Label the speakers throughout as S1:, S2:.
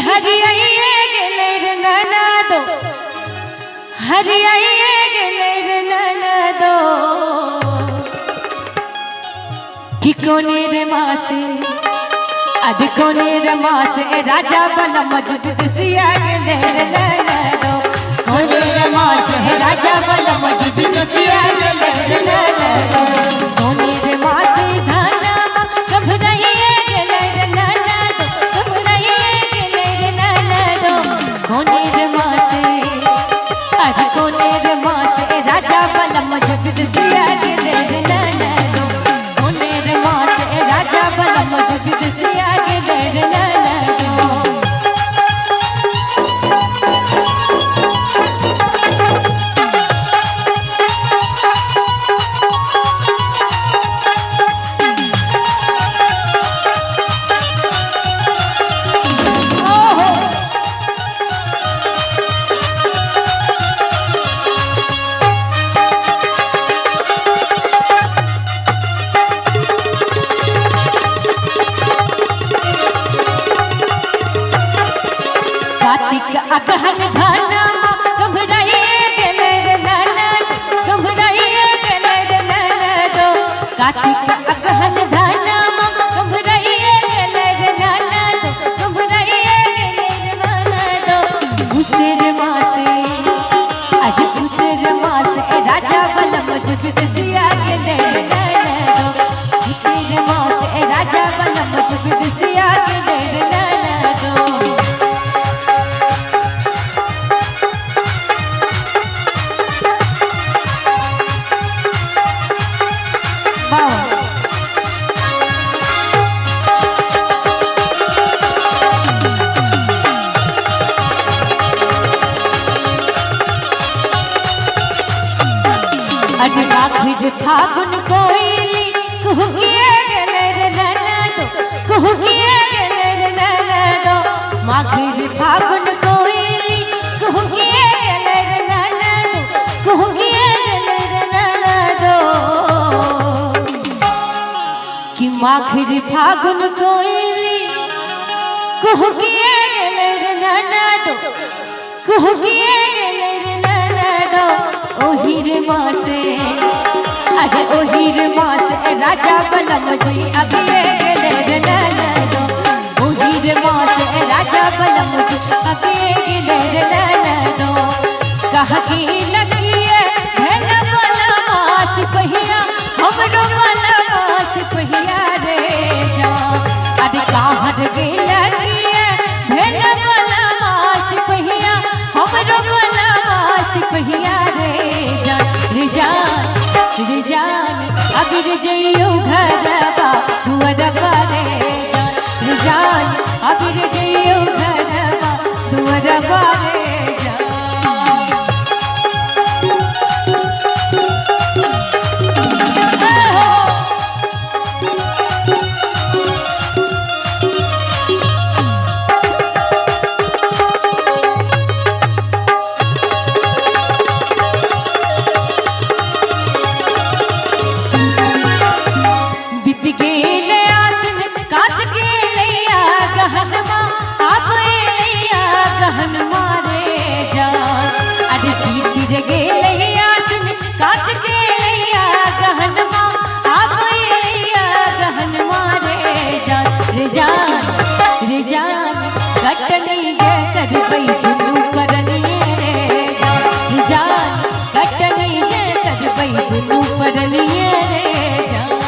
S1: हरियाइए गेले रे ननदो हरियाइए गेले रे ननदो कि कोने रे मासे अध कोने रे मासे राजा बन मजदूर सिया गेले रे ननदो कोने रे मासे राजा बन मजदूर सिया गेले रे ननदो कोने रे मासे धाना घबराइए गेले रे ननदो घबराइए गेले रे ननदो कोने रे मासे अध कोने रे मासे राजा बन मजदूर सिया गेले रे ननदो कोने रे मासे राजा बन मजदूर सिया गेले रे ननदो अगहन धाना घबराइए गेले रे ननदो घबराइए गेले रे ननदो कार्तिक अगहन धाना घबराइए गेले रे ननदो घबराइए गेले रे ननदो उसेर मासे आज उसेर मासे राजा बन मजदूर सिया गेले रे ननदो उसेर मासे राजा बन मजदूर सिया गेले रे ननदो फिर फागुन कोइली कुहुकिए गेले रे ननदो कुहुकिए गेले रे ननदो माघिर फागुन कोइली कुहुकिए गेले रे ननदो कुहुकिए गेले रे ननदो कि माघिर फागुन कोइली कुहुकिए गेले रे ननदो कुहुकिए गेले रे ननदो ओहिर मासे अरे ओहिर मासे राजा बनम जी अभिये गेले रे ननदो ओहिर मासे राजा बनम जी अभिये गेले रे ननदो कहकी लगिए भेल बनमास पहिया हमरो बनमास पहिया रे जा अरे काहर लगिए भेल बनमास पहिया हमरो बनमास पहिया रे जान अबिर जइयो घरबा दुअरबा रे जान अबिर जइयो घरबा दुअरबा रे जान कटनी जे करबई दुनू करनिए रे जान कटनी जे करबई दुनू करनिए रे जान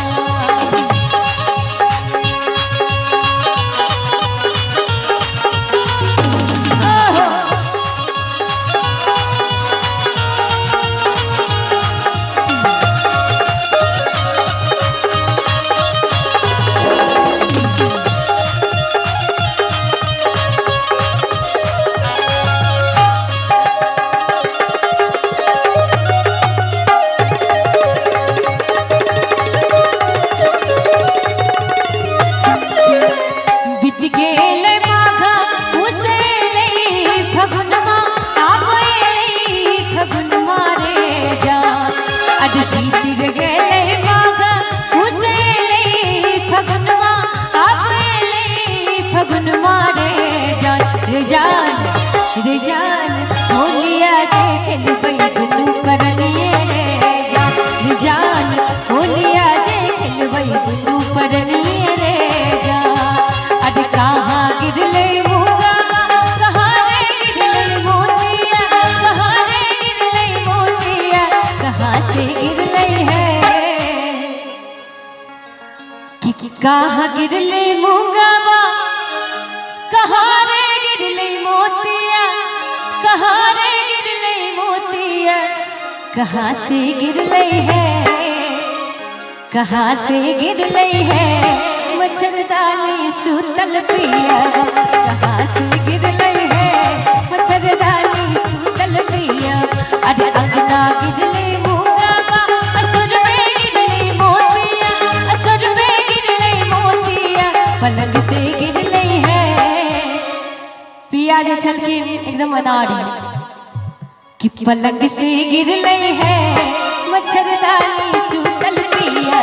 S1: गिरले मूंगावा, कहाँ रे गिरले मोतिया, कहाँ रे गिरले मोतिया, कहाँ से गिरले है, कहाँ से गिरले है मच्छरदानी सूतल पिया, कहाँ से गिरले है मच्छरदानी सूतल पिया। अरे अंगना गिरले मूंगावा, असुर में गिरले मोतिया, असुर में गिरले मोतिया, पलंग से गिरले है पिया जे छलकी एकदम अनाड़ी कि पलंग से गिरले है मच्छरदानी सूतल पिया,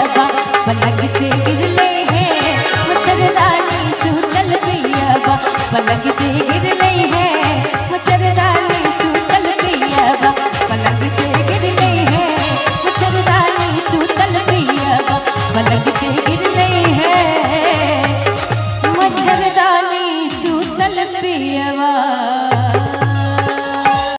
S1: पलंग से गिरले है मच्छरदानी सूतल पिया, पलंग से गिरले है मच्छरदानी सूतल पिया, पलंग से गिरले है मच्छरदानी सूतल पिया, पलंग से